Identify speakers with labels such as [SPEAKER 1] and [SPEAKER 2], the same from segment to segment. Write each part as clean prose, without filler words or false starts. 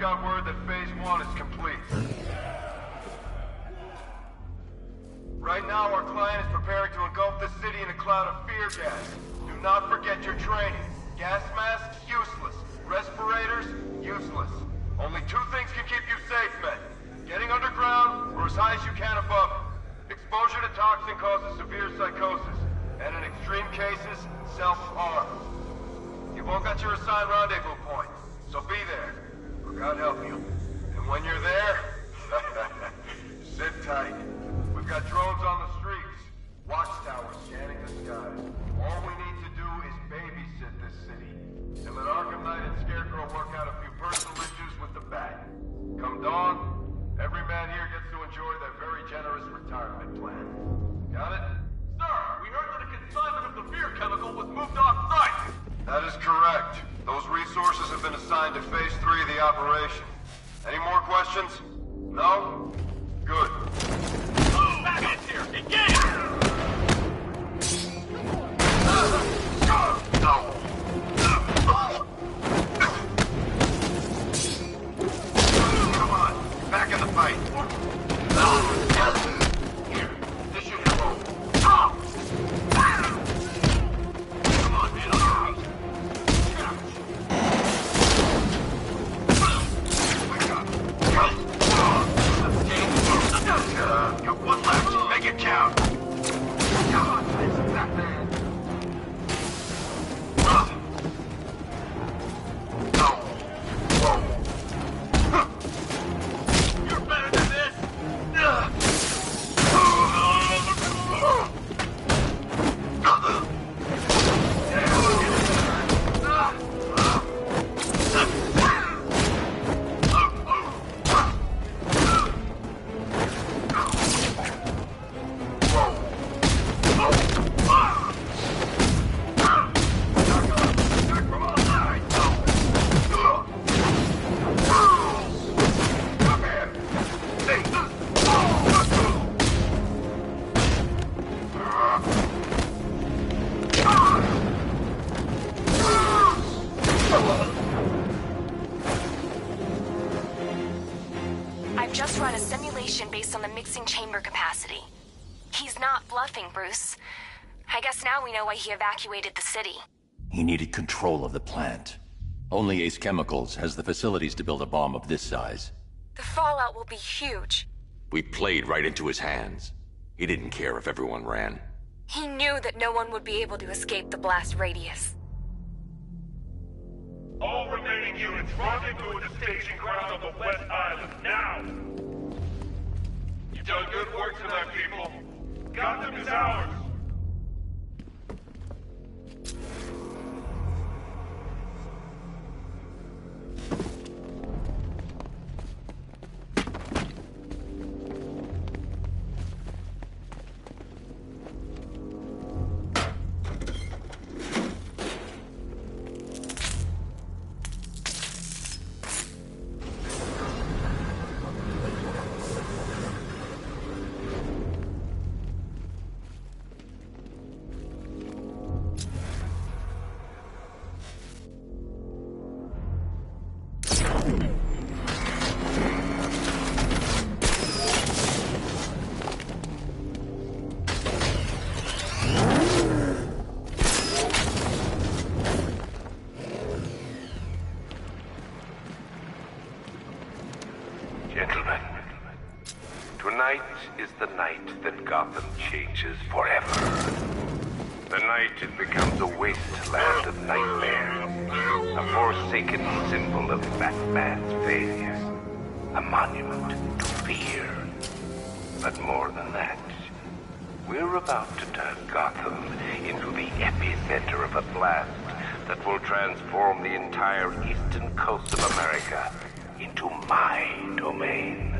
[SPEAKER 1] got word that Phase 1 is complete. Right now, our client is preparing to engulf the city in a cloud of fear gas. Do not forget your training. Gas masks, useless. Respirators, useless. Only two things can keep you safe, men. Getting underground, or as high as you can above it. Exposure to toxin causes severe psychosis, and in extreme cases, self-harm. You've all got your assigned rendezvous point, so be there. Or God help you. And when you're there, sit tight. We've got drones on the streets, watchtowers scanning the skies. All we need to do is babysit this city, and let Arkham Knight and Scarecrow work out a few personal issues with the Bat. Come dawn, every man here gets to enjoy their very generous retirement plan. Got it?
[SPEAKER 2] Sir, we heard that a consignment of the fear chemical was moved off-site.
[SPEAKER 1] That is correct. Those resources have been assigned to Phase 3 of the operation. Any more questions? No? Good.
[SPEAKER 2] Batman's here! Engage!
[SPEAKER 1] Come on, back in the fight. This should help. Come on, man, on your feet. Got one left. Make it count. Come on, Batman.
[SPEAKER 2] You're better than this!
[SPEAKER 3] I've just run a simulation based on the mixing chamber capacity. He's not bluffing, Bruce. I guess now we know why he evacuated the city.
[SPEAKER 4] He needed control of the plant. Only Ace Chemicals has the facilities to build a bomb of this size.
[SPEAKER 3] The fallout will be huge.
[SPEAKER 4] We played right into his hands. He didn't care if everyone ran.
[SPEAKER 3] He knew that no one would be able to escape the blast radius.
[SPEAKER 2] All remaining units rendezvous at the staging ground on the West Island, now! You've done good work tonight, people. Gotham is ours!
[SPEAKER 5] Gentlemen, tonight is the night that Gotham changes forever. The night it becomes a wasteland of nightmares, a forsaken symbol of Batman's failure, a monument to fear. But more than that, we're about to turn Gotham into the epicenter of a blast that will transform the entire eastern coast of America into my domain.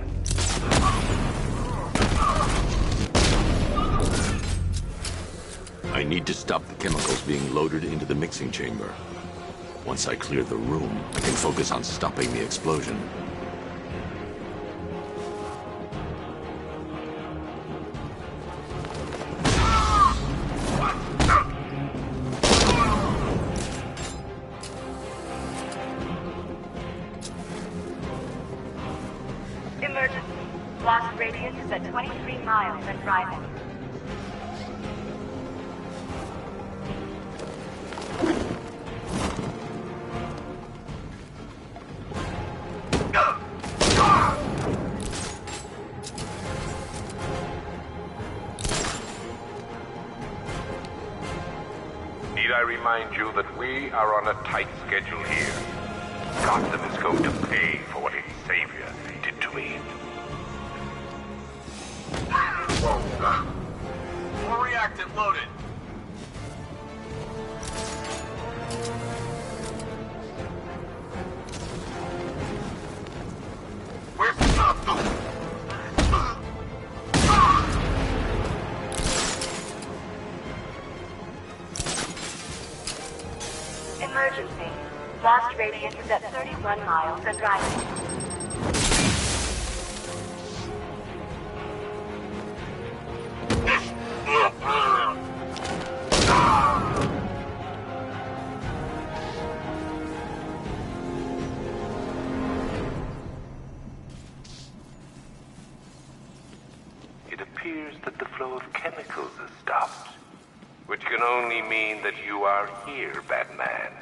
[SPEAKER 4] I need to stop the chemicals being loaded into the mixing chamber. Once I clear the room, I can focus on stopping the explosion.
[SPEAKER 6] radius is at 23 miles and rising.
[SPEAKER 5] Need I remind you that we are on a tight schedule here? Gotham is going to pay for what its savior did to me.
[SPEAKER 1] More reactant loaded. Where's
[SPEAKER 6] Emergency. Blast radius is at 31 miles and rising.
[SPEAKER 5] It appears that the flow of chemicals has stopped, which can only mean that you are here, Batman.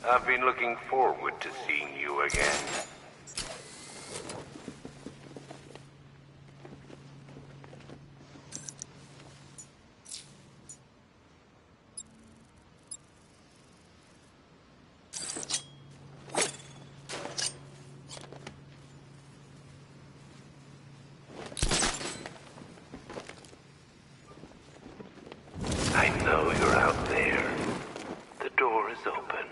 [SPEAKER 5] I've been looking forward to seeing you again. I know you're out there. The door is open.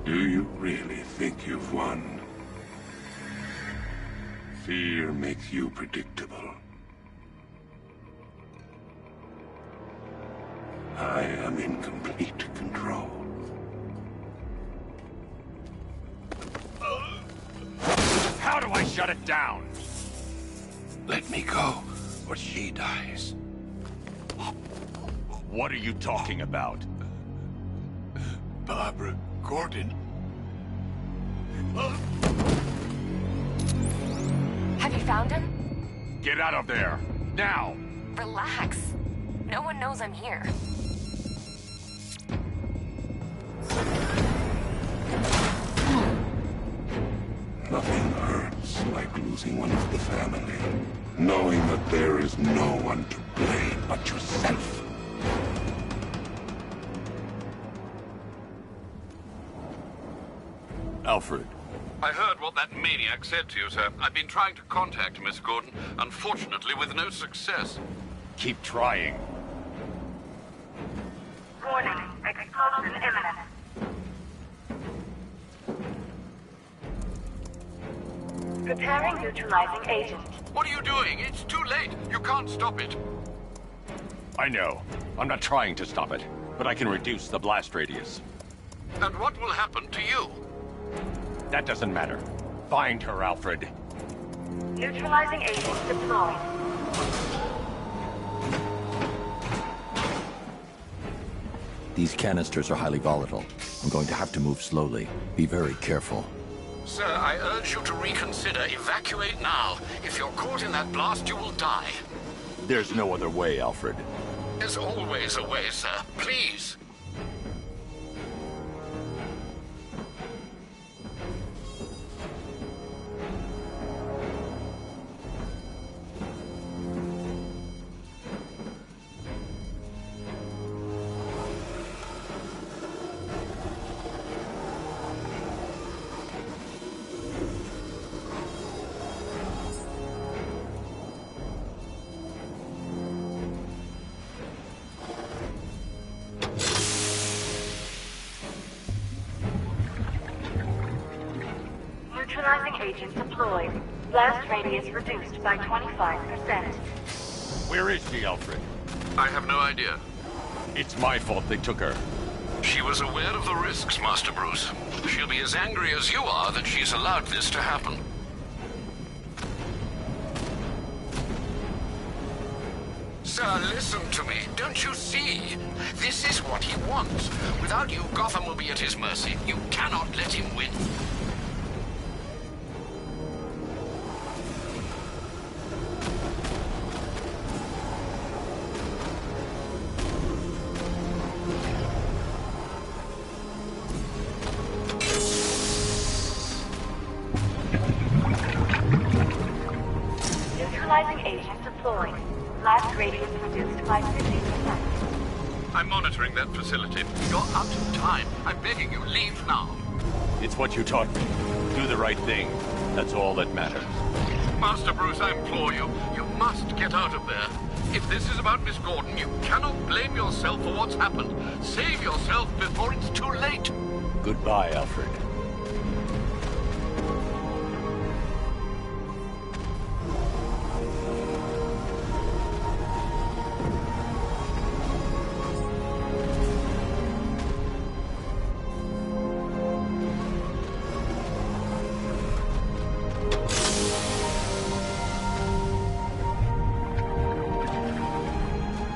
[SPEAKER 7] Do you really think you've won? Fear makes you predictable. I am in complete control.
[SPEAKER 8] How do I shut it down?
[SPEAKER 7] Let me go, or she dies.
[SPEAKER 8] What are you talking about?
[SPEAKER 7] Barbara Gordon.
[SPEAKER 3] Have you found him?
[SPEAKER 8] Get out of there! Now!
[SPEAKER 3] Relax. No one knows I'm here.
[SPEAKER 7] Nothing hurts like losing one of the family. Knowing that there is no one to blame but yourself.
[SPEAKER 8] Alfred.
[SPEAKER 9] I heard what that maniac said to you, sir. I've been trying to contact Miss Gordon, unfortunately with no success.
[SPEAKER 8] Keep trying.
[SPEAKER 6] Warning. Explosion imminent. Preparing neutralizing agent.
[SPEAKER 9] What are you doing? It's too late. You can't stop it.
[SPEAKER 8] I know. I'm not trying to stop it, but I can reduce the blast radius.
[SPEAKER 9] And what will happen to you?
[SPEAKER 8] That doesn't matter. Find her, Alfred.
[SPEAKER 6] Neutralizing agent deployed.
[SPEAKER 4] These canisters are highly volatile. I'm going to have to move slowly. Be very careful.
[SPEAKER 9] Sir, I urge you to reconsider. Evacuate now. If you're caught in that blast, you will die.
[SPEAKER 8] There's no other way, Alfred.
[SPEAKER 9] There's always a way, sir. Please.
[SPEAKER 6] Neutralizing agent deployed. Blast radius reduced by 25%.
[SPEAKER 8] Where is she, Alfred?
[SPEAKER 9] I have no idea.
[SPEAKER 8] It's my fault they took her.
[SPEAKER 9] She was aware of the risks, Master Bruce. She'll be as angry as you are that she's allowed this to happen. sir, listen to me. Don't you see? This is what he wants. Without you, Gotham will be at his mercy. You cannot let him win.
[SPEAKER 6] Neutralizing agent deployed. Blast radius reduced by 50%.
[SPEAKER 9] I'm monitoring that facility. You're out of time. I'm begging you, leave now.
[SPEAKER 8] It's what you taught me. Do the right thing. That's all that matters.
[SPEAKER 9] Master Bruce, I implore you, you must get out of there. If this is about Miss Gordon, you cannot blame yourself for what's happened. Save yourself before it's too late.
[SPEAKER 8] Goodbye, Alfred.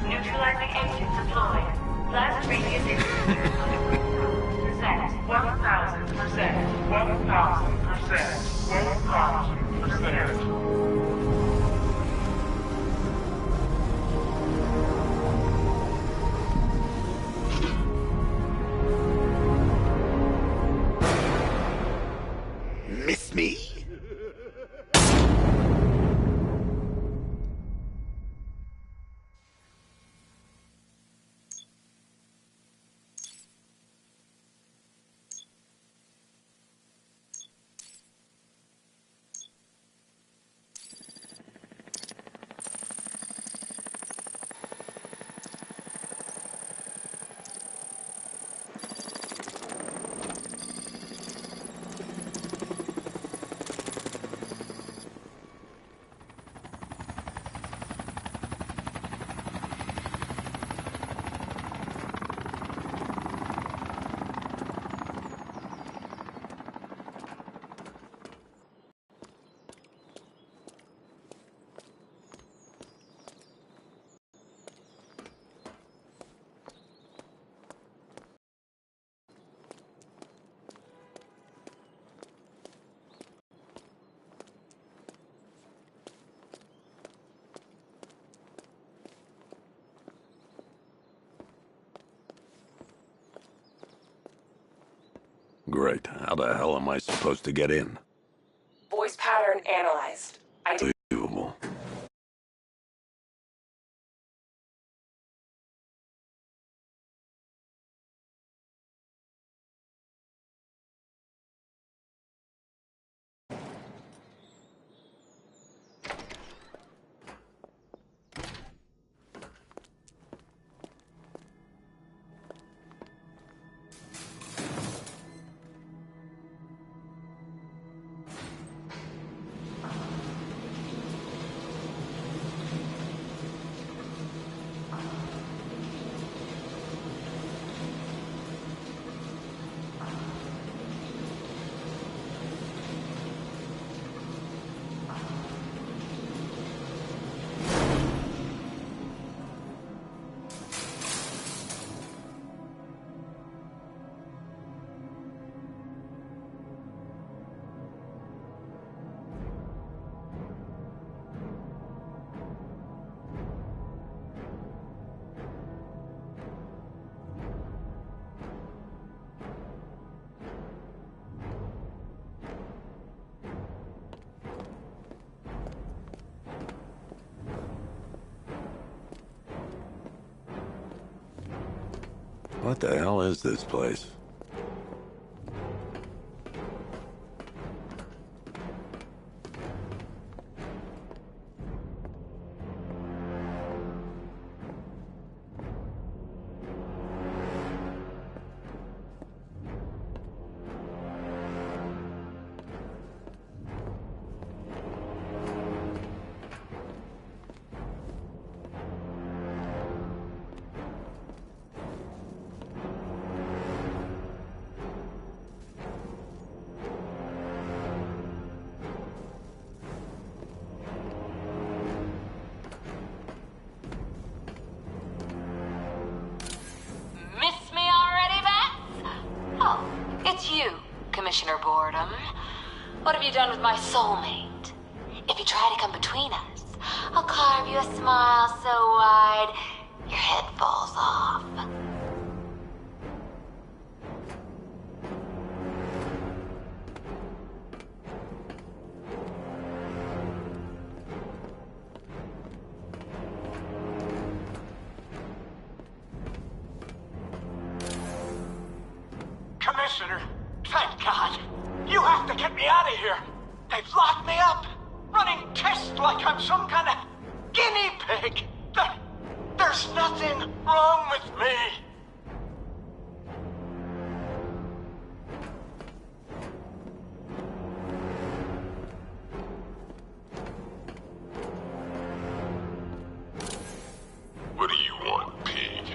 [SPEAKER 6] Neutralizing agent deployed. Blast radius is 1,000%.
[SPEAKER 2] 1,000%.
[SPEAKER 7] Miss me?
[SPEAKER 4] Great. How the hell am I supposed to get in?
[SPEAKER 10] Voice pattern analyzed.
[SPEAKER 4] Unbelievable. What the hell is this place?
[SPEAKER 11] Commissioner Boredom. What have you done with my soulmate? If you try to come between us, I'll carve you a smile so wide, your head falls off.
[SPEAKER 12] Commissioner, thank God. You have to get me out of here. They've locked me up, running tests like I'm some kind of guinea pig. There's nothing wrong with me.
[SPEAKER 7] What do you want, pig?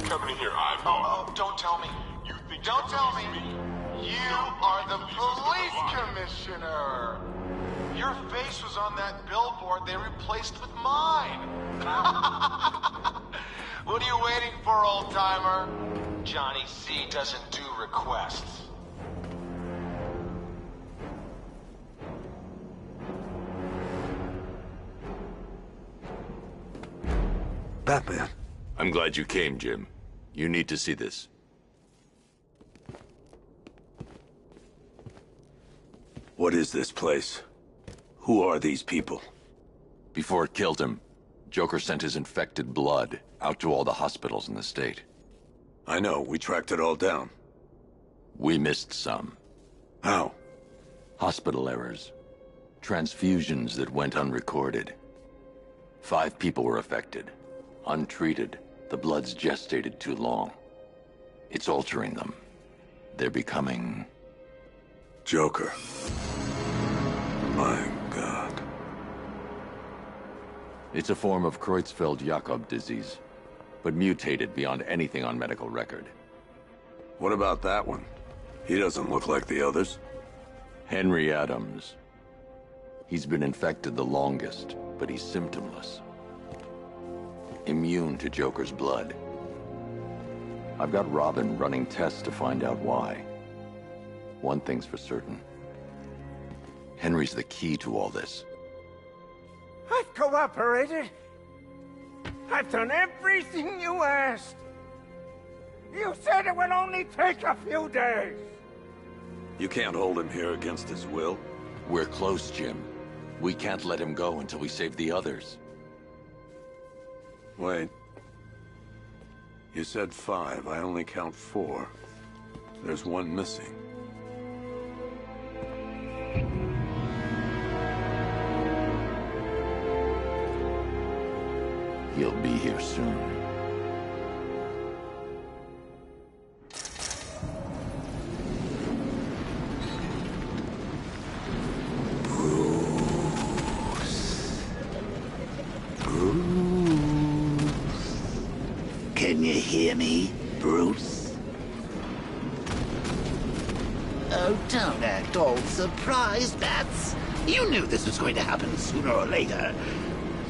[SPEAKER 7] Come in here, Ivan.
[SPEAKER 1] Oh, don't tell me.
[SPEAKER 7] You think
[SPEAKER 1] Don't
[SPEAKER 7] you
[SPEAKER 1] tell
[SPEAKER 7] can
[SPEAKER 1] me.
[SPEAKER 7] use
[SPEAKER 1] You are the police commissioner. Your face was on that billboard they replaced with mine. What are you waiting for, old-timer? Johnny C doesn't do requests.
[SPEAKER 7] Batman.
[SPEAKER 4] I'm glad you came, Jim. You need to see this.
[SPEAKER 7] What is this place? Who are these people?
[SPEAKER 4] Before it killed him, Joker sent his infected blood out to all the hospitals in the state.
[SPEAKER 7] I know, we tracked it all down.
[SPEAKER 4] We missed some.
[SPEAKER 7] How?
[SPEAKER 4] Hospital errors. Transfusions that went unrecorded. 5 people were affected. Untreated, the blood's gestated too long. It's altering them. They're becoming...
[SPEAKER 7] Joker. My God.
[SPEAKER 4] It's a form of Creutzfeldt-Jakob disease, but mutated beyond anything on medical record.
[SPEAKER 7] What about that one? He doesn't look like the others.
[SPEAKER 4] Henry Adams. He's been infected the longest, but he's symptomless. Immune to Joker's blood. I've got Robin running tests to find out why. One thing's for certain. Henry's the key to all this.
[SPEAKER 12] I've cooperated. I've done everything you asked. You said it would only take a few days.
[SPEAKER 7] You can't hold him here against his will.
[SPEAKER 4] We're close, Jim. We can't let him go until we save the others.
[SPEAKER 7] Wait. You said 5. I only count 4. There's one missing.
[SPEAKER 4] He'll be here soon.
[SPEAKER 13] Can you hear me, Bruce? Oh, don't act all surprised, Bats. You knew this was going to happen sooner or later.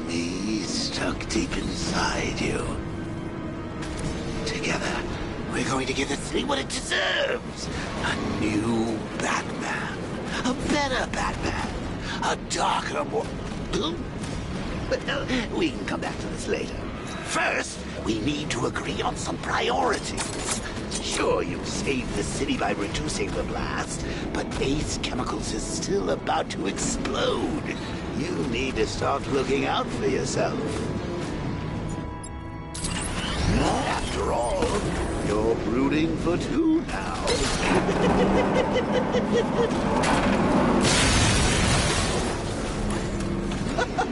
[SPEAKER 13] Me stuck deep inside you. Together, we're going to give the city what it deserves. A new Batman. A better Batman. A darker, more... Well, we can come back to this later. First, we need to agree on some priorities. Sure, you saved the city by reducing the blast, but Ace Chemicals is still about to explode. You need to start looking out for yourself. After all, you're brooding for 2 now.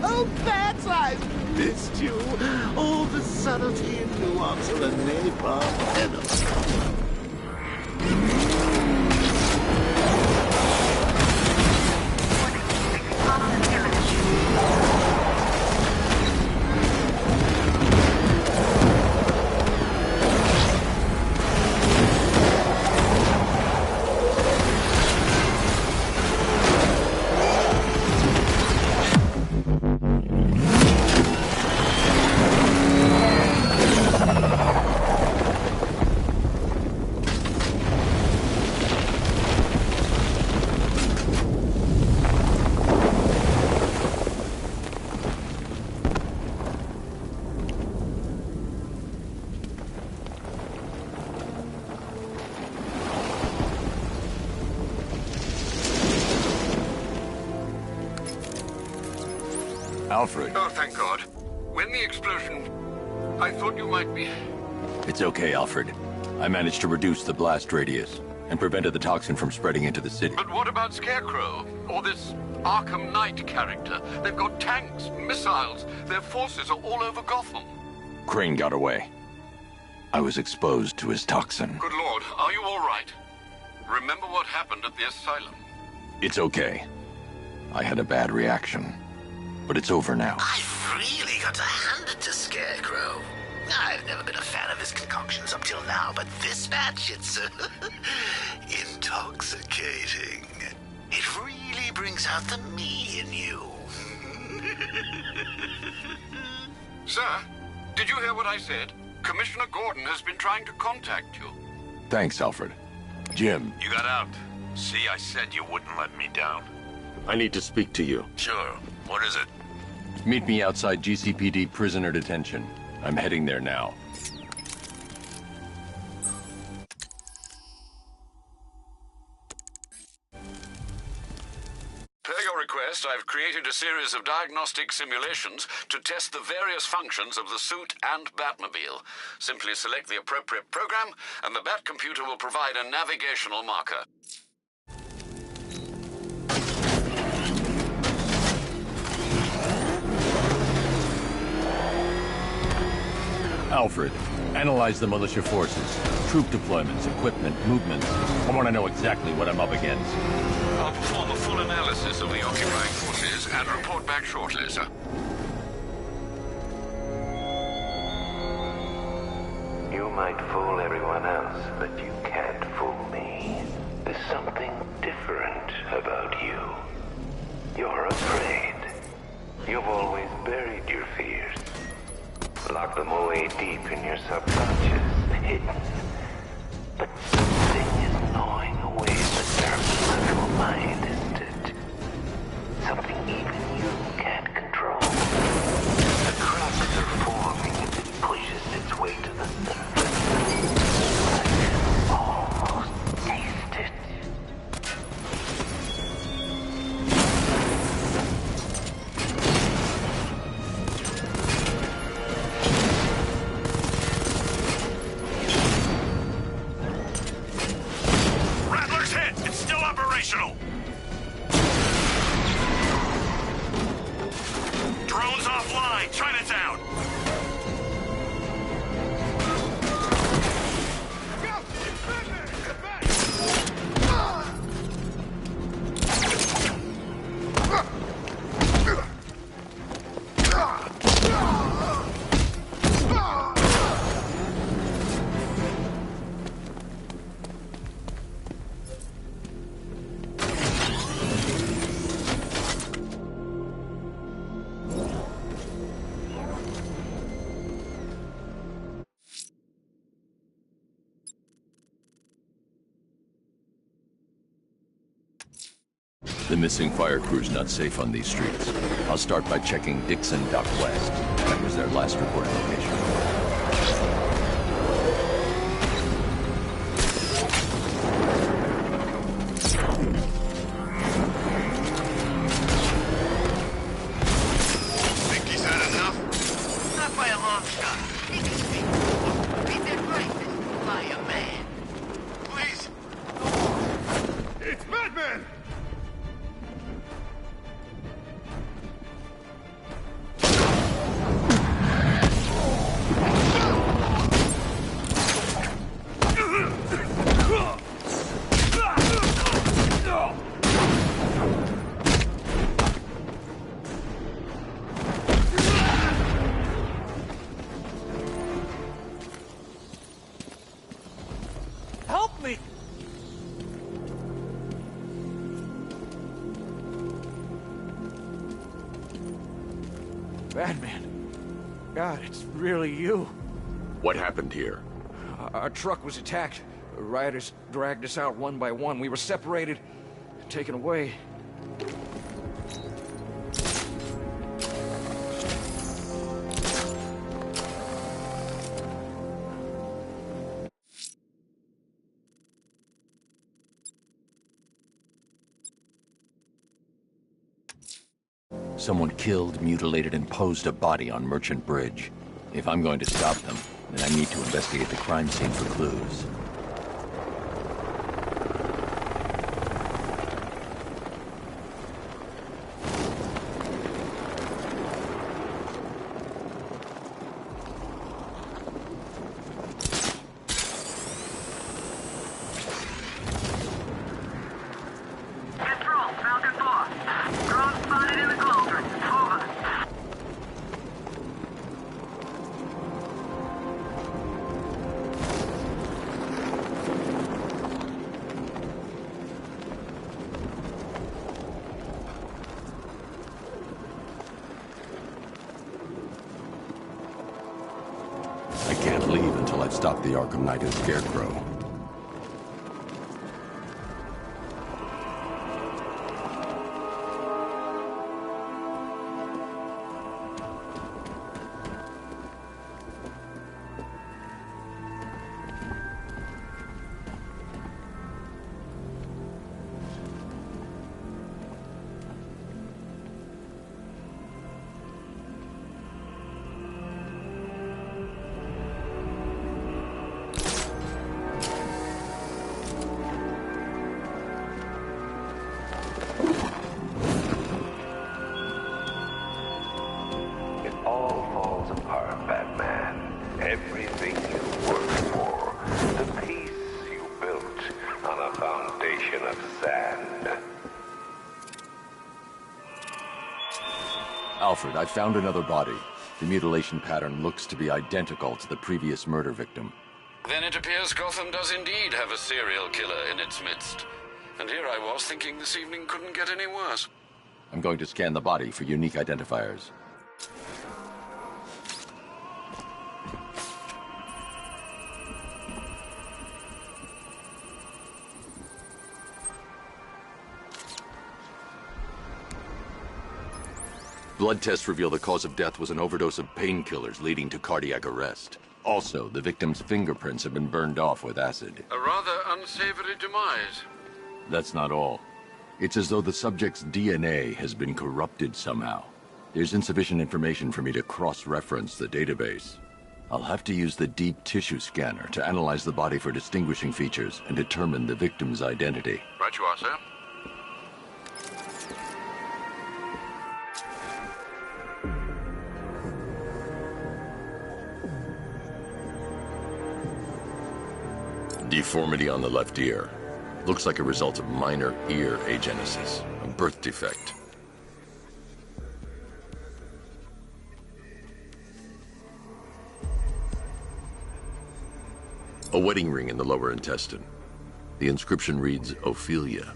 [SPEAKER 13] Oh, Bats, I've missed you. All the subtlety and nuance of a napalm venom.
[SPEAKER 4] Alfred.
[SPEAKER 9] Oh, thank God. When the explosion... I thought you might be...
[SPEAKER 4] It's okay, Alfred. I managed to reduce the blast radius and prevented the toxin from spreading into the city.
[SPEAKER 9] But what about Scarecrow? Or this Arkham Knight character? They've got tanks, missiles. Their forces are all over Gotham.
[SPEAKER 4] Crane got away. I was exposed to his toxin.
[SPEAKER 9] Good Lord, are you all right? Remember what happened at the asylum?
[SPEAKER 4] It's okay. I had a bad reaction. But it's over now.
[SPEAKER 13] I've really got to hand it to Scarecrow. I've never been a fan of his concoctions up till now, but this batch, it's intoxicating. It really brings out the me in you.
[SPEAKER 9] Sir, did you hear what I said? Commissioner Gordon has been trying to contact you.
[SPEAKER 4] Thanks, Alfred. Jim.
[SPEAKER 5] You got out. See, I said you wouldn't let me down.
[SPEAKER 8] I need to speak to you.
[SPEAKER 5] Sure. What is it?
[SPEAKER 4] Meet me outside GCPD prisoner detention. I'm heading there now.
[SPEAKER 9] Per your request, I've created a series of diagnostic simulations to test the various functions of the suit and Batmobile. Simply select the appropriate program, and the Bat computer will provide a navigational marker.
[SPEAKER 4] Alfred, analyze the militia forces, troop deployments, equipment, movements. I want to know exactly what I'm up against.
[SPEAKER 9] I'll perform a full analysis of the occupying forces and report back shortly, sir.
[SPEAKER 5] You might fool everyone else, but you can't fool me. There's something different about you. You're afraid. You've always buried your fears. Lock them away deep in your subconscious, hidden. But something is gnawing away at the darkness of your mind, isn't it? Something even you can't control. The cracks are forming as it pushes its way to the surface. I can almost taste it.
[SPEAKER 2] Drones offline, Chinatown!
[SPEAKER 4] The missing fire crew's not safe on these streets. I'll start by checking Dixon Dock West. That was their last reported location.
[SPEAKER 9] Think he's had enough?
[SPEAKER 13] Not by a long shot. He can speak. Be dead right by a man.
[SPEAKER 9] Please.
[SPEAKER 1] It's Batman!
[SPEAKER 12] Help me! Batman. God, it's really you.
[SPEAKER 8] What happened here?
[SPEAKER 12] Our truck was attacked. Rioters dragged us out one by one. We were separated, taken away.
[SPEAKER 4] Someone killed, mutilated, and posed a body on Merchant Bridge. If I'm going to stop them, then I need to investigate the crime scene for clues.
[SPEAKER 8] Stop the Arkham Knight and Scarecrow. Alfred, I found another body. The mutilation pattern looks to be identical to the previous murder victim.
[SPEAKER 9] Then it appears Gotham does indeed have a serial killer in its midst. And here I was thinking this evening couldn't get any worse.
[SPEAKER 4] I'm going to scan the body for unique identifiers. Blood tests reveal the cause of death was an overdose of painkillers leading to cardiac arrest. Also, the victim's fingerprints have been burned off with acid.
[SPEAKER 9] A rather unsavory demise.
[SPEAKER 4] That's not all. It's as though the subject's DNA has been corrupted somehow. There's insufficient information for me to cross-reference the database. I'll have to use the deep tissue scanner to analyze the body for distinguishing features and determine the victim's identity.
[SPEAKER 9] Right you are, sir.
[SPEAKER 4] Deformity on the left ear. Looks like a result of minor ear agenesis, a birth defect. A wedding ring in the lower intestine. The inscription reads, Ophelia.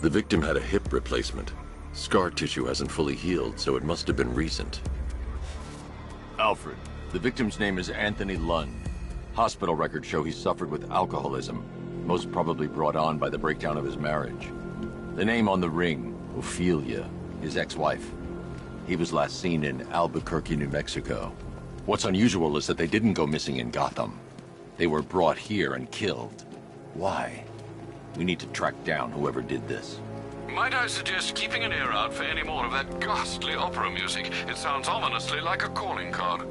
[SPEAKER 4] The victim had a hip replacement. Scar tissue hasn't fully healed, so it must have been recent. Alfred, the victim's name is Anthony Lund. Hospital records show he suffered with alcoholism, most probably brought on by the breakdown of his marriage. The name on the ring, Ophelia, his ex-wife. He was last seen in Albuquerque, New Mexico. What's unusual is that they didn't go missing in Gotham. They were brought here and killed. Why? We need to track down whoever did this.
[SPEAKER 9] Might I suggest keeping an ear out for any more of that ghastly opera music? It sounds ominously like a calling card.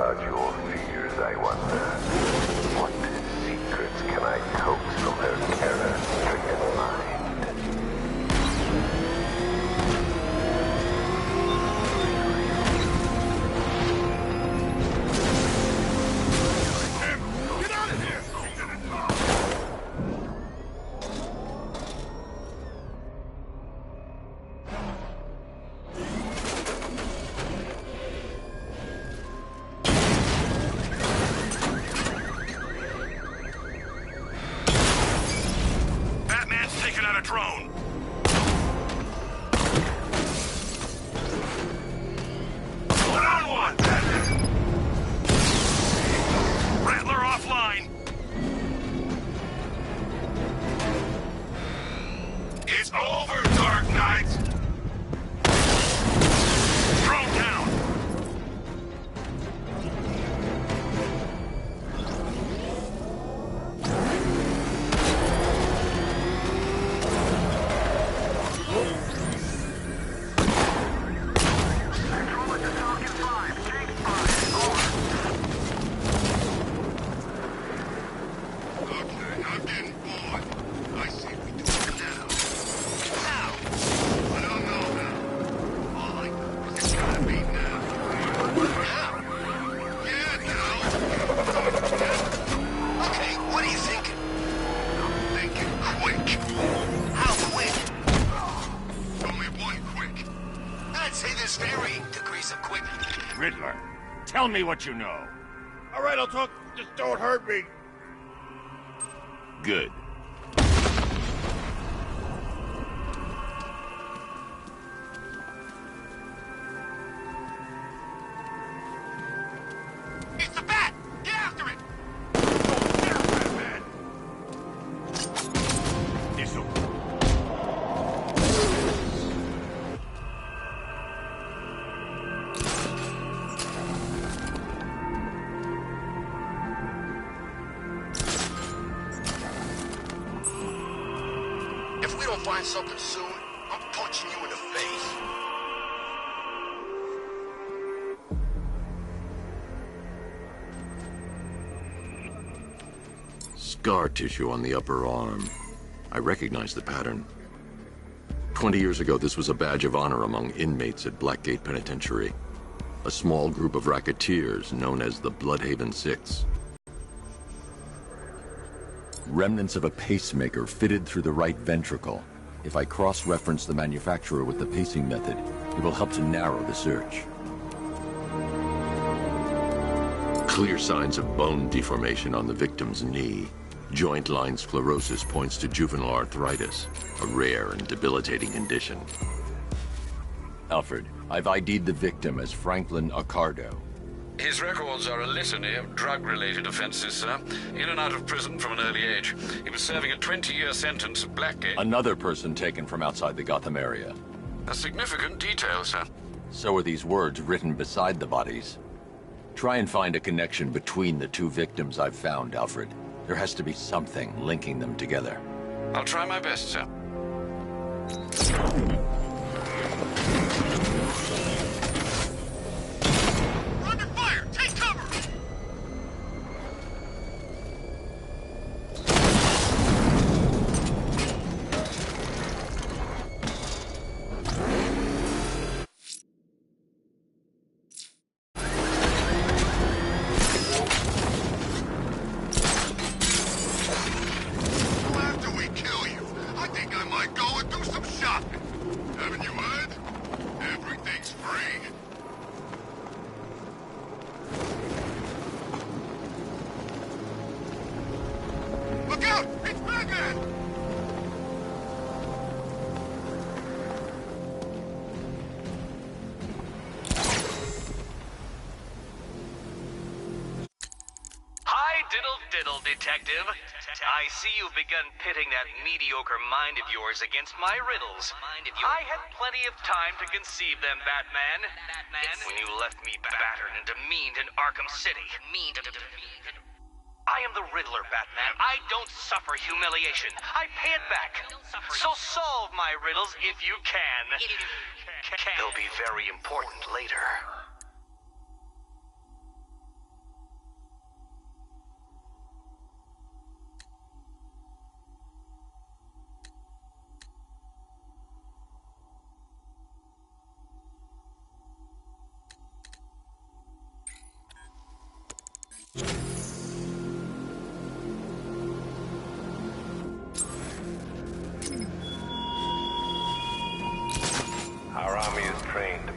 [SPEAKER 5] about your fears, I wonder. What secrets can I coax from her terror-stricken mind?
[SPEAKER 14] Riddler, tell me what you know.
[SPEAKER 15] All right, I'll talk. Just don't hurt me.
[SPEAKER 14] Good.
[SPEAKER 15] It's the Bat! Get after it!
[SPEAKER 14] This'll...
[SPEAKER 15] If we don't find something soon, I'm punching you in the face.
[SPEAKER 8] Scar tissue on the upper arm. I recognize the pattern. 20 years ago, this was a badge of honor among inmates at Blackgate Penitentiary. A small group of racketeers known as the Bloodhaven Six. Remnants of a pacemaker fitted through the right ventricle. If I cross-reference the manufacturer with the pacing method, it will help to narrow the search. Clear signs of bone deformation on the victim's knee. Joint line sclerosis points to juvenile arthritis, a rare and debilitating condition. Alfred, I've ID'd the victim as Franklin Accardo.
[SPEAKER 9] His records are a litany of drug-related offenses, sir. In and out of prison from an early age. He was serving a 20-year sentence at Blackgate.
[SPEAKER 8] Another person taken from outside the Gotham area.
[SPEAKER 9] A significant detail, sir.
[SPEAKER 8] So are these words written beside the bodies. Try and find a connection between the two victims I've found, Alfred. There has to be something linking them together.
[SPEAKER 9] I'll try my best, sir.
[SPEAKER 15] Under fire! Take cover! After we kill you, I think I might go and do some shopping. Haven't you heard? Everything's free. Look out! It's Batman!
[SPEAKER 16] Hi, diddle, detective. I see you've begun pitting that mediocre mind of yours against my riddles. I had plenty of time to conceive them, Batman. It's when you left me battered and demeaned in Arkham City. I am the Riddler, Batman. I don't suffer humiliation. I pay it back. So solve my riddles if you can. They'll be very important later.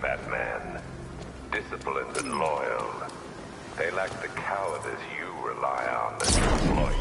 [SPEAKER 5] Batman. Disciplined and loyal. They lack the cowardice you rely on to exploit.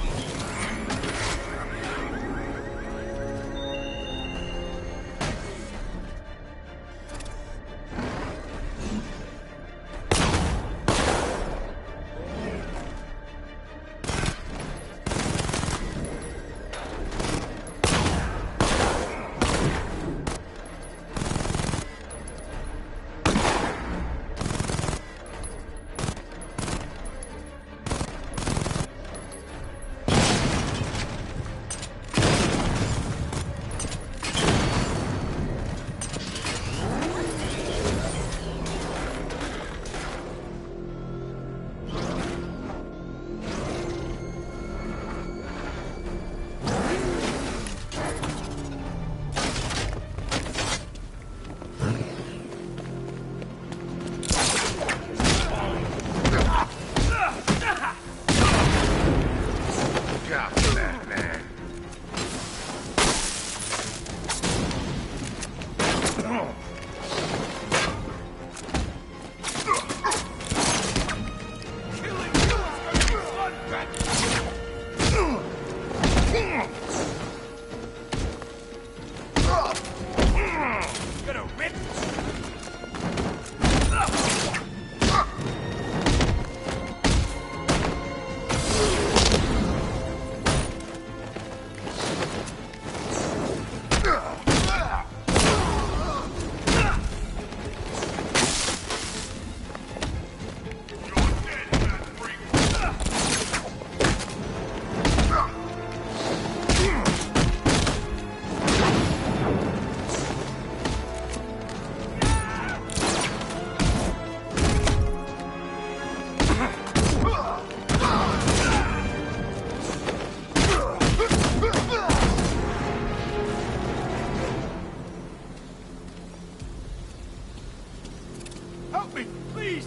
[SPEAKER 12] Help me, please!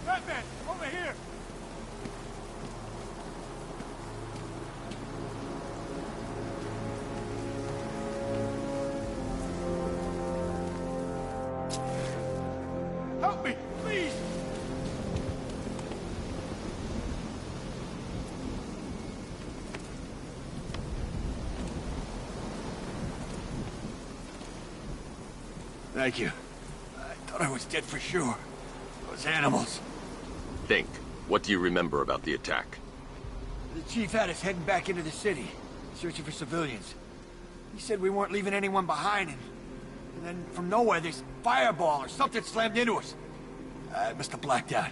[SPEAKER 12] Batman, over here! Help me, please! Thank you. I thought I was dead for sure. Those animals.
[SPEAKER 8] Think. What do you remember about the attack?
[SPEAKER 12] The chief had us heading back into the city, searching for civilians. He said we weren't leaving anyone behind, and then from nowhere, this fireball or something slammed into us. I must have blacked out.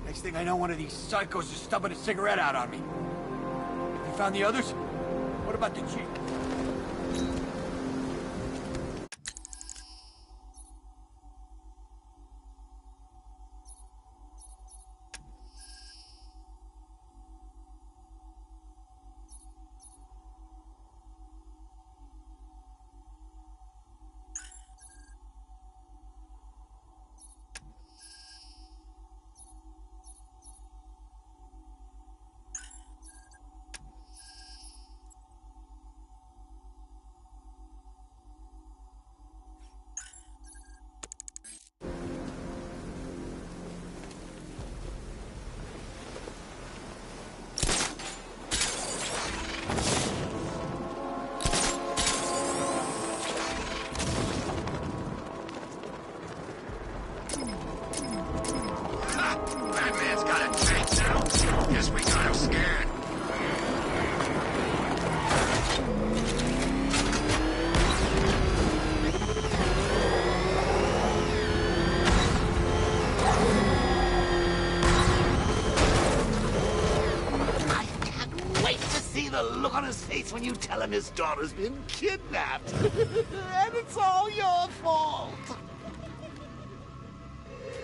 [SPEAKER 12] Next thing I know, one of these psychos is stubbing a cigarette out on me. You found the others? What about the chief?
[SPEAKER 15] Batman's got a tank now. Guess we got him scared.
[SPEAKER 13] I can't wait to see the look on his face when you tell him his daughter's been kidnapped. And it's all your fault.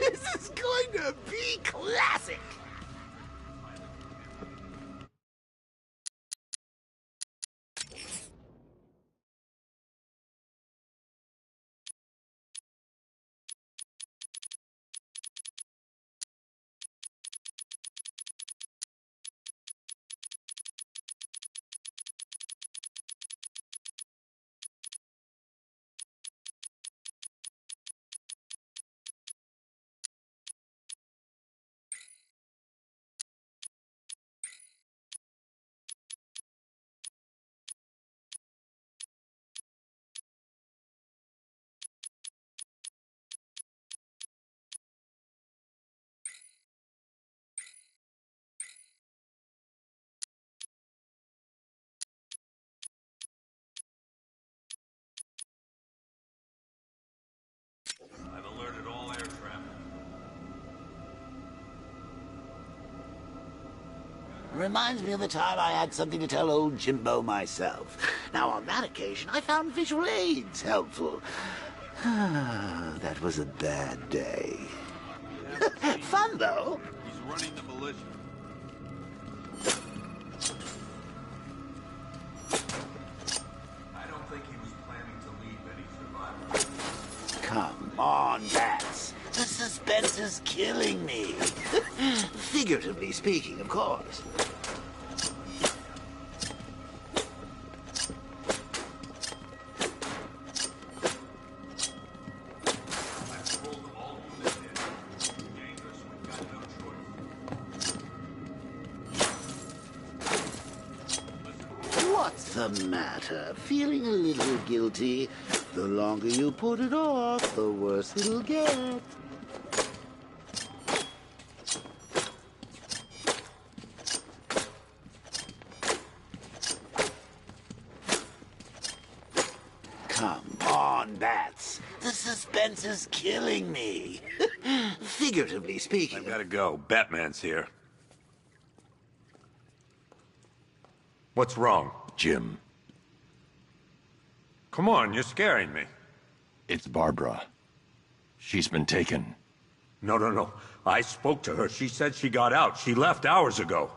[SPEAKER 13] This is going to be classic. Reminds me of the time I had something to tell old Jimbo myself. Now, on that occasion, I found visual aids helpful. That was a bad day. Fun, though.
[SPEAKER 17] He's running the militia. I don't think he was planning to leave any survivors.
[SPEAKER 13] Come on, Bats. The suspense is killing me. Figuratively speaking, of course. What's the matter? Feeling a little guilty? The longer you put it off, the worse it'll get. Come on, Bats. The suspense is killing me. Figuratively speaking.
[SPEAKER 14] I've gotta go. Batman's here. What's wrong?
[SPEAKER 4] Jim.
[SPEAKER 14] Come on, you're scaring me.
[SPEAKER 4] It's Barbara. She's been taken.
[SPEAKER 14] No. I spoke to her. She said she got out. She left hours ago.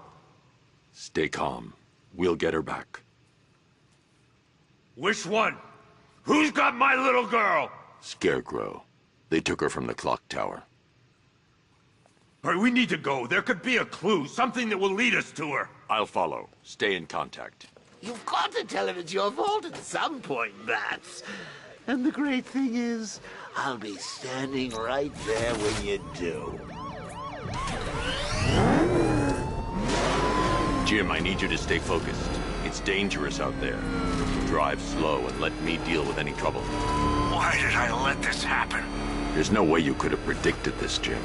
[SPEAKER 4] Stay calm. We'll get her back.
[SPEAKER 14] Which one? Who's got my little girl?
[SPEAKER 4] Scarecrow. They took her from the clock tower.
[SPEAKER 14] All right, we need to go. There could be a clue, something that will lead us to her.
[SPEAKER 4] I'll follow. Stay in contact.
[SPEAKER 13] You've got to tell him it's your fault at some point, Bats. And the great thing is, I'll be standing right there when you do.
[SPEAKER 4] Jim, I need you to stay focused. It's dangerous out there. Drive slow and let me deal with any trouble.
[SPEAKER 5] Why did I let this happen?
[SPEAKER 4] There's no way you could have predicted this, Jim.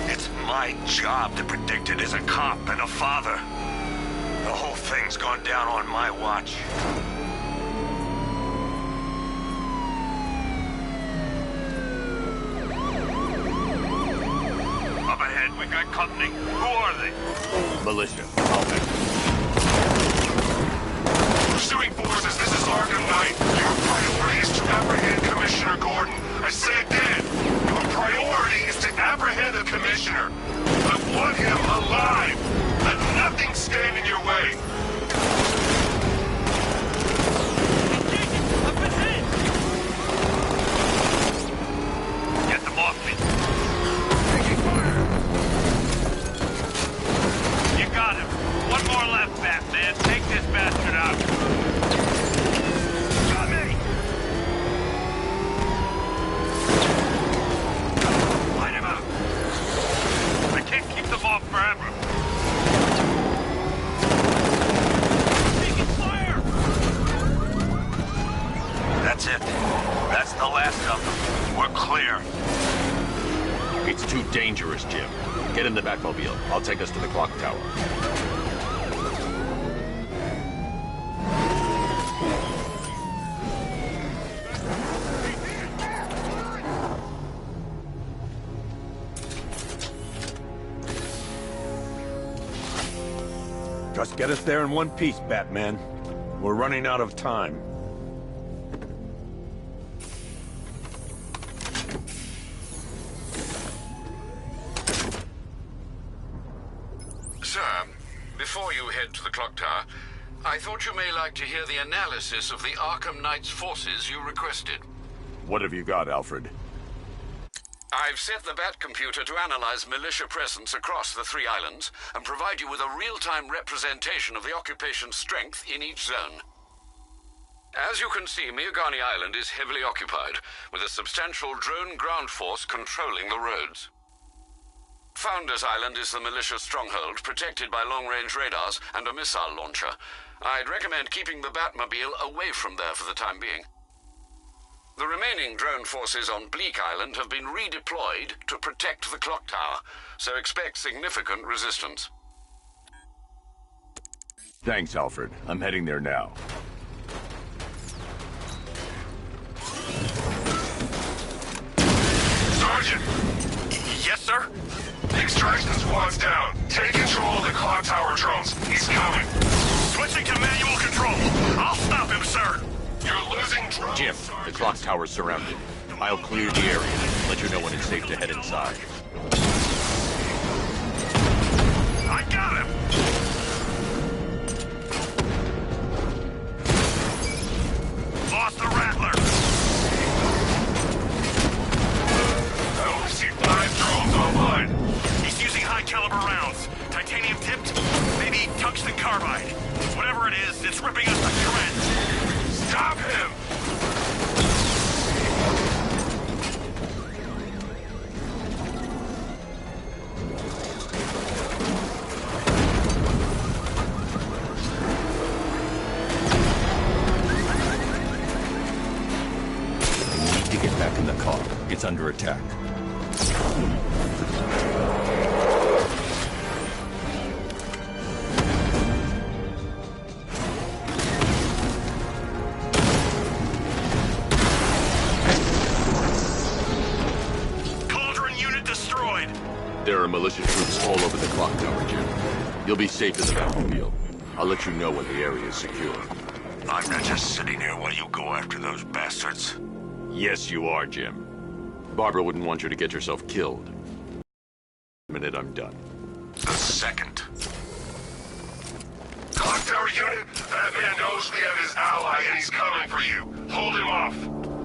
[SPEAKER 5] It's my job to predict it as a cop and a father. The whole thing's gone down on my watch.
[SPEAKER 2] Up ahead, we got company. Who are they?
[SPEAKER 4] Militia. I'll fix it.
[SPEAKER 15] Pursuing forces, this is Arkham Knight. Your priority is to apprehend Commissioner Gordon. I say again, your priority is to apprehend the Commissioner. I want him alive. Let nothing stand in your way.
[SPEAKER 2] Get them off me. You got him. One more left, Batman. Take this bastard out. Got me! Light him out. I can't keep them off forever. Taking fire!
[SPEAKER 5] That's it. That's the last of them. We're clear.
[SPEAKER 4] It's too dangerous, Jim. Get in the Batmobile. I'll take us to the clock tower.
[SPEAKER 14] Just get us there in one piece, Batman. We're running out of time.
[SPEAKER 9] Sir, before you head to the clock tower, I thought you may like to hear the analysis of the Arkham Knight's forces you requested.
[SPEAKER 14] What have you got, Alfred?
[SPEAKER 9] I've set the Batcomputer to analyze militia presence across the 3 islands and provide you with a real-time representation of the occupation's strength in each zone. As you can see, Miagani Island is heavily occupied, with a substantial drone ground force controlling the roads. Founders Island is the militia stronghold, protected by long-range radars and a missile launcher. I'd recommend keeping the Batmobile away from there for the time being. The remaining drone forces on Bleak Island have been redeployed to protect the clock tower, so expect significant resistance.
[SPEAKER 4] Thanks, Alfred. I'm heading there now.
[SPEAKER 15] Sergeant!
[SPEAKER 2] Yes, sir?
[SPEAKER 15] The extraction squad's down. Take control of the clock tower drones. He's sir! You're losing drones!
[SPEAKER 8] Jim, the clock tower's surrounded. I'll clear the area and let you know when it's safe to head inside.
[SPEAKER 15] I got him! Lost the Rattler! I only see 5 drones online. He's using high-caliber rounds. Titanium tipped? Maybe tungsten carbide. Whatever it is, it's ripping us to shreds. Stop him!
[SPEAKER 8] Back in the car. It's under attack.
[SPEAKER 15] Cauldron unit destroyed!
[SPEAKER 8] There are militia troops all over the clock tower, Jim. You'll be safe in the Batmobile. I'll let you know when the area is secure.
[SPEAKER 7] I'm not just sitting here while you go after those bastards.
[SPEAKER 8] Yes, you are, Jim. Barbara wouldn't want you to get yourself killed. The minute I'm done.
[SPEAKER 7] The second.
[SPEAKER 15] Clock tower unit, that man knows we have his ally and he's coming for you. Hold him off.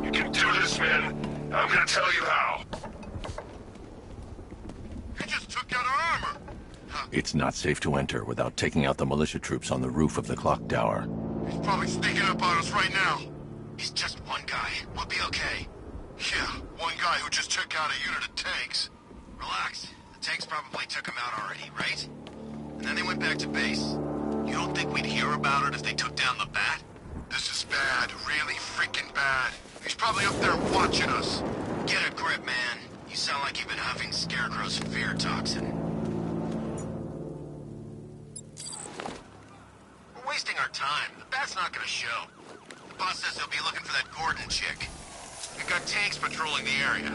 [SPEAKER 15] You can do this, man. I'm gonna tell you how.
[SPEAKER 7] He just took out our armor.
[SPEAKER 8] It's not safe to enter without taking out the militia troops on the roof of the clock tower.
[SPEAKER 7] He's probably sneaking up on us right now. He's just one guy. We'll be okay. Yeah, one guy who just took out a unit of tanks. Relax. The tanks probably took him out already, right? And then they went back to base. You don't think we'd hear about it if they took down the Bat? This is bad. Really freaking bad. He's probably up there watching us. Get a grip, man. You sound like you've been huffing Scarecrow's fear toxin. We're wasting our time. The Bat's not gonna show. The boss says he'll be looking for that Gordon chick. We've got tanks patrolling the area.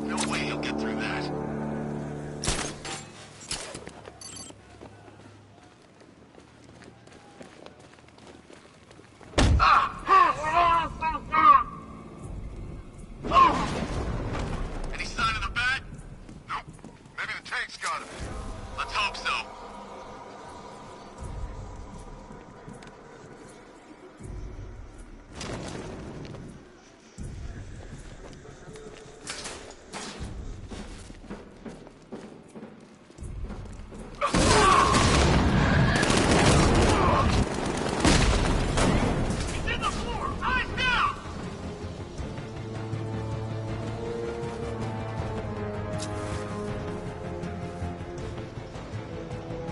[SPEAKER 7] No way he'll get through that. Any sign of the Bat? Nope. Maybe the tanks got him. Let's hope so.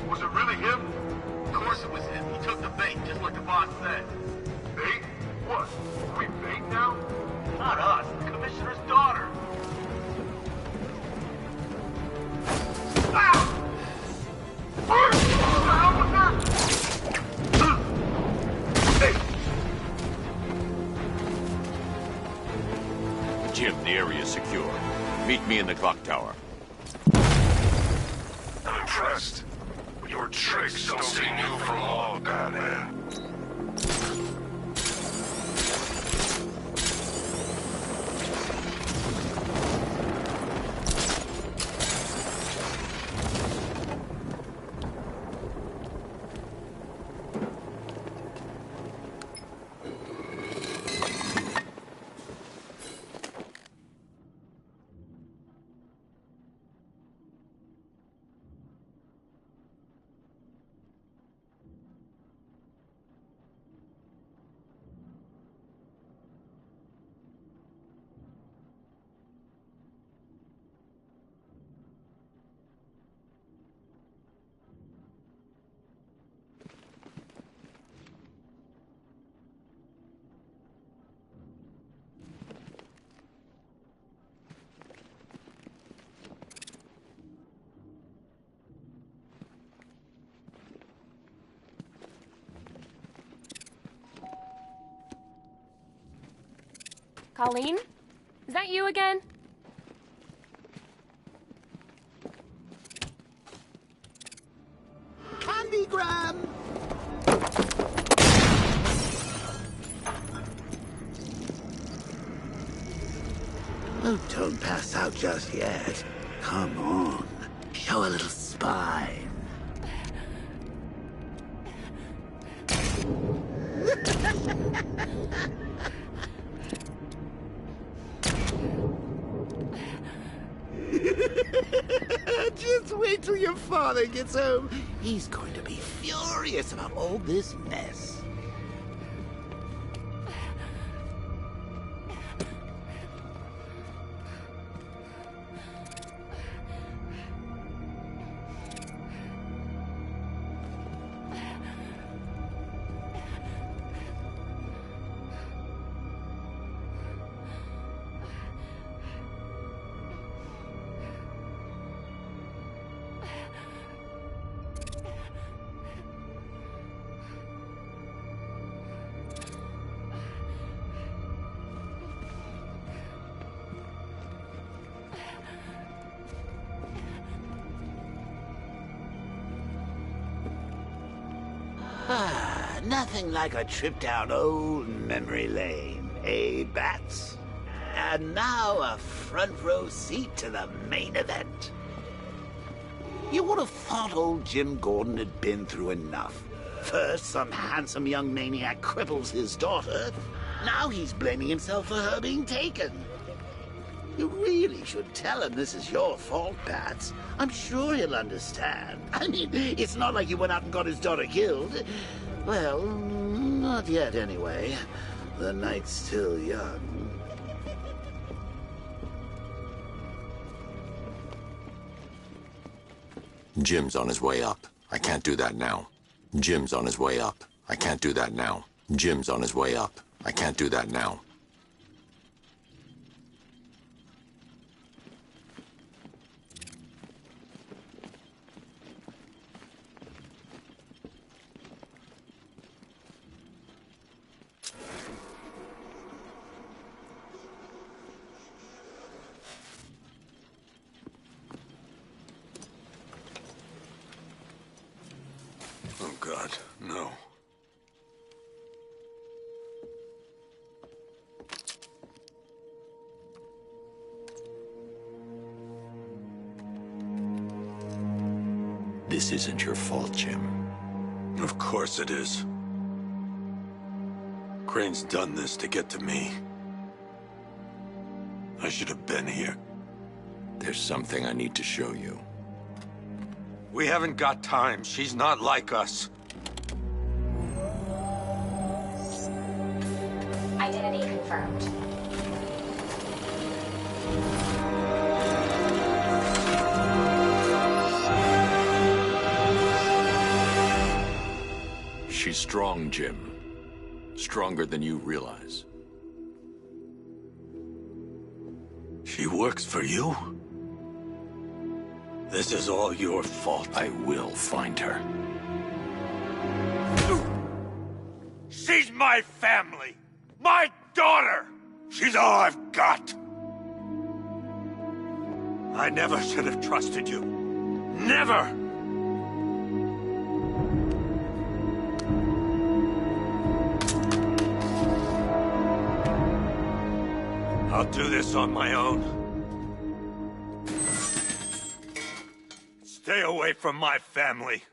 [SPEAKER 1] Was it really him?
[SPEAKER 7] Of course it was him. He took the bait, just like the boss said.
[SPEAKER 1] Bait? What? We bait now?
[SPEAKER 7] Not us, the commissioner's daughter.
[SPEAKER 8] Jim, the area is secure. Meet me in the clock tower.
[SPEAKER 15] I'm impressed. Your tricks don't seem new from all, Batman.
[SPEAKER 3] Colleen? Is that you again?
[SPEAKER 13] Candygram! Oh, don't pass out just yet. Come on. Show a little spine. Just wait till your father gets home. He's going to be furious about all this mess. Nothing like a trip down old memory lane, eh, Bats? And now a front row seat to the main event. You would have thought old Jim Gordon had been through enough. First, some handsome young maniac cripples his daughter. Now he's blaming himself for her being taken. You really should tell him this is your fault, Bats. I'm sure he'll understand. I mean, it's not like you went out and got his daughter killed. Well, not yet anyway. The night's still young.
[SPEAKER 8] Jim's on his way up. I can't do that now. Jim's on his way up. I can't do that now. Jim's on his way up. I can't do that now.
[SPEAKER 14] Oh, God, no.
[SPEAKER 4] This isn't your fault, Jim.
[SPEAKER 14] Of course it is. Crane's done this to get to me. I should have been here.
[SPEAKER 4] There's something I need to show you.
[SPEAKER 14] We haven't got time. She's not like us.
[SPEAKER 3] Identity confirmed.
[SPEAKER 4] She's strong, Jim. Stronger than you realize.
[SPEAKER 14] She works for you? This is all your fault.
[SPEAKER 4] I will find her.
[SPEAKER 14] She's my family! My daughter! She's all I've got! I never should have trusted you. Never! I'll do this on my own. Stay away from my family.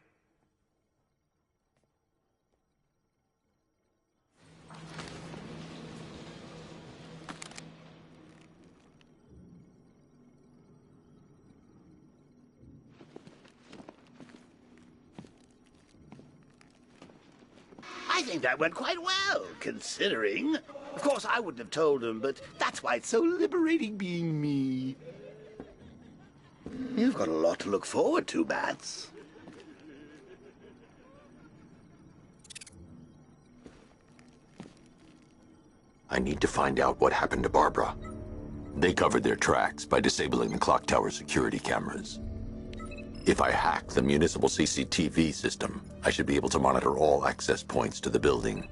[SPEAKER 13] I think that went quite well, considering. Of course, I wouldn't have told him, but that's why it's so liberating being me. You've got a lot to look forward to, Bats.
[SPEAKER 4] I need to find out what happened to Barbara. They covered their tracks by disabling the clock tower security cameras. If I hack the municipal CCTV system, I should be able to monitor all access points to the building.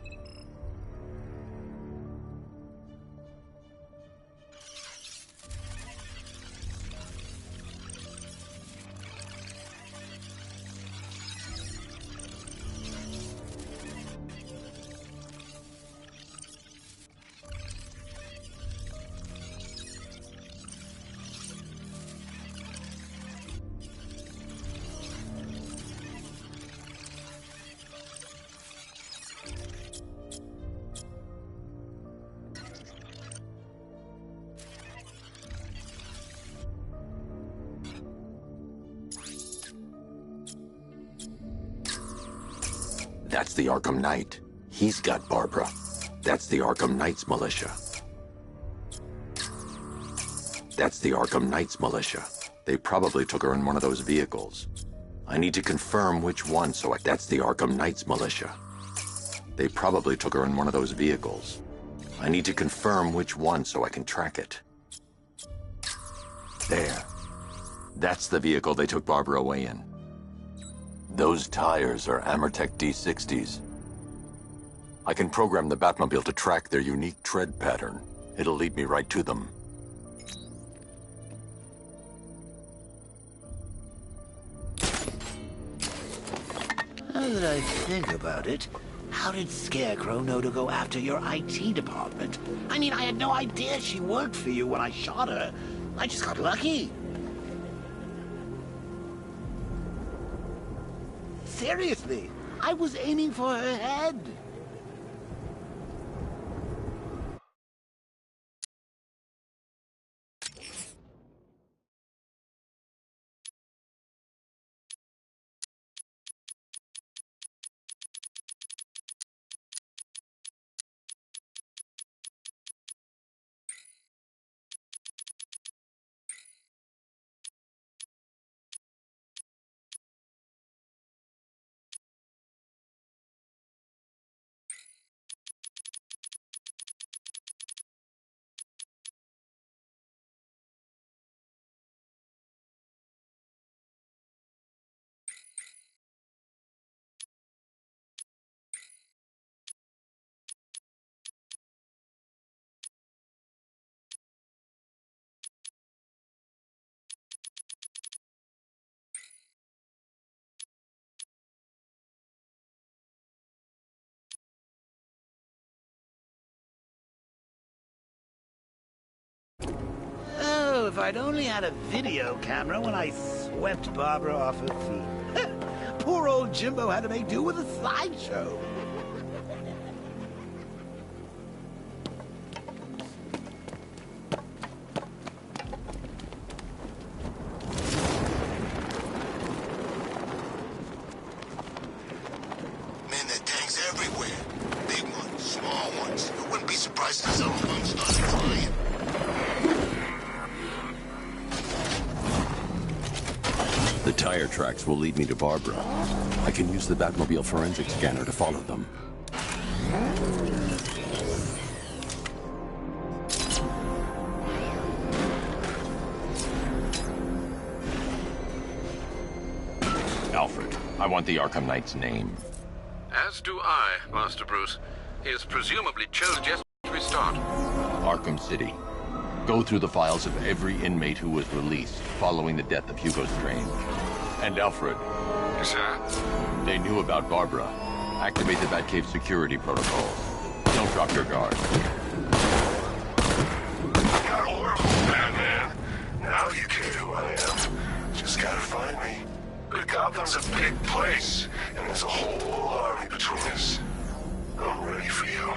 [SPEAKER 8] That's the Arkham Knight. He's got Barbara. That's the Arkham Knight's militia. That's the Arkham Knight's militia. They probably took her in one of those vehicles. I need to confirm which one, so that's the Arkham Knight's militia. They probably took her in one of those vehicles. I need to confirm which one so I can track it. There. That's the vehicle they took Barbara away in. Those tires are Amertech D60s. I can program the Batmobile to track their unique tread pattern. It'll lead me right to them.
[SPEAKER 13] Now that I think about it, how did Scarecrow know to go after your IT department? I mean, I had no idea she worked for you when I shot her. I just got lucky. Seriously, I was aiming for her head. Oh, if I'd only had a video camera when I swept Barbara off her feet. Poor old Jimbo had to make do with a slideshow.
[SPEAKER 7] Man, there are tanks everywhere. Big ones, small ones. You wouldn't be surprised if some of them started flying.
[SPEAKER 8] The tire tracks will lead me to Barbara. I can use the Batmobile forensic scanner to follow them. Alfred, I want the Arkham Knight's name.
[SPEAKER 9] As do I, Master Bruce. He is presumably chose just to restart.
[SPEAKER 8] Arkham City. Go through the files of every inmate who was released following the death of Hugo Strange. And Alfred.
[SPEAKER 9] Yes, sir?
[SPEAKER 8] They knew about Barbara. Activate the Batcave security protocols. Don't drop your guard.
[SPEAKER 15] Got horrible, Batman. Now you care who I am. Just gotta find me. But Gotham's a big place, and there's a whole army between us. I'm ready for you.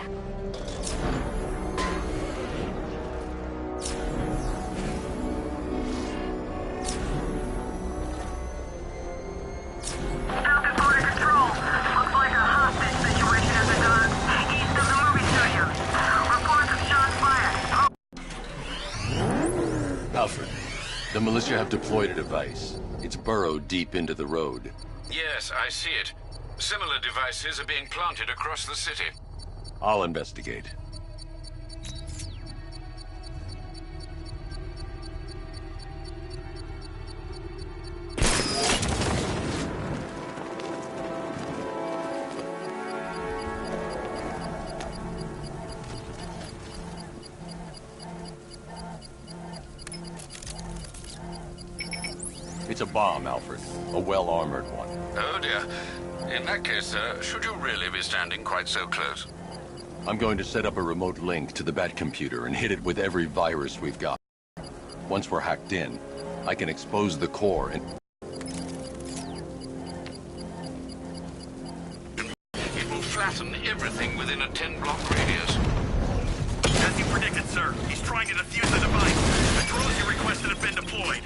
[SPEAKER 18] Falcon Border Control. Looks like a hostage situation has begun east of the movie studios. Reports of shots fired.
[SPEAKER 8] Alfred, the militia have deployed a device. It's burrowed deep into the road.
[SPEAKER 9] Yes, I see it. Similar devices are being planted across the city.
[SPEAKER 8] I'll investigate. It's a bomb, Alfred. A well-armored one.
[SPEAKER 9] Oh dear. In that case, sir, should you really be standing quite so close?
[SPEAKER 8] I'm going to set up a remote link to the Batcomputer and hit it with every virus we've got. Once we're hacked in, I can expose the core and...
[SPEAKER 9] It will flatten everything within a 10-block radius.
[SPEAKER 2] As you predicted, sir, he's trying to defuse the device. The drones you requested have been deployed.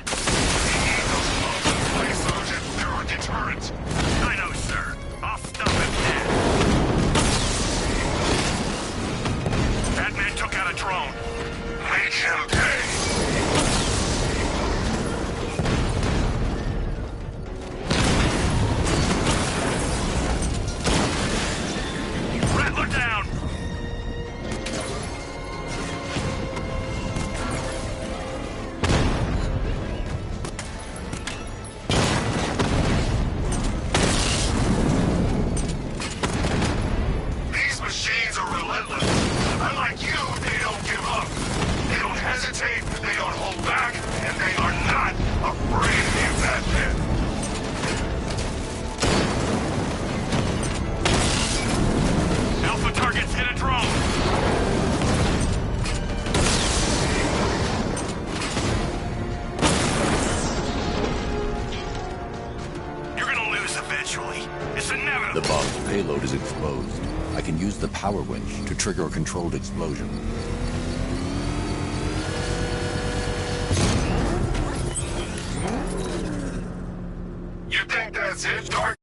[SPEAKER 15] Please, Sergeant, there are deterrents.
[SPEAKER 2] I know, sir. I'll stop him now.
[SPEAKER 15] It's inevitable.
[SPEAKER 19] The bomb's payload is exposed. I can use the power winch to trigger a controlled explosion.
[SPEAKER 15] You think that's it, Dark?